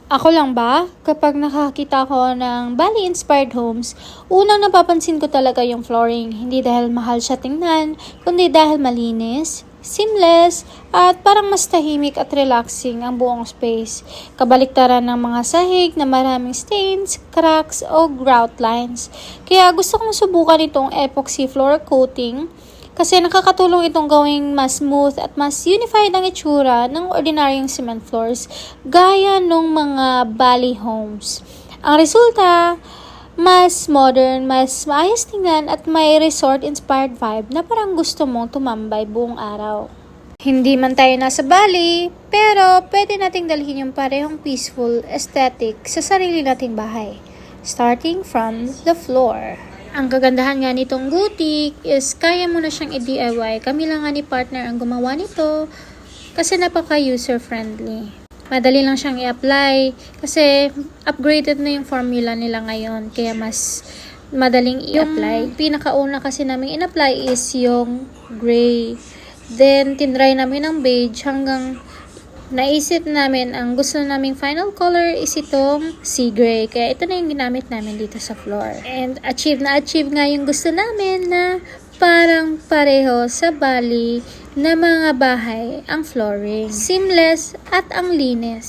Ako lang ba? Kapag nakakita ko ng Bali-inspired homes, unang napapansin ko talaga yung flooring. Hindi dahil mahal siya tingnan, kundi dahil malinis, seamless, at parang mas tahimik at relaxing ang buong space. Kabaliktaran ng mga sahig na maraming stains, cracks, o grout lines. Kaya gusto kong subukan itong epoxy floor coating kasi nakakatulong itong gawing mas smooth at mas unified ang itsura ng ordinaryong cement floors gaya ng mga Bali homes. Ang resulta, mas modern, mas maayos tingnan at may resort-inspired vibe na parang gusto mong tumambay buong araw. Hindi man tayo nasa Bali, pero pwede nating dalhin yung parehong peaceful aesthetic sa sarili nating bahay. Starting from the floor. Ang kagandahan nga nitong boutique is kaya mo na siyang i-DIY. Kami lang nga ni partner ang gumawa nito kasi napaka-user friendly. Madali lang siyang i-apply kasi upgraded na yung formula nila ngayon kaya mas madaling i-apply. Yung pinakauna kasi namin in-apply is yung gray. Then tinry namin ng beige hanggang naisip namin ang gusto naming final color is itong sea gray. Kaya ito na yung ginamit namin dito sa floor. And achieve nga yung gusto namin na parang pareho sa Bali na mga bahay ang flooring. Seamless at ang linis.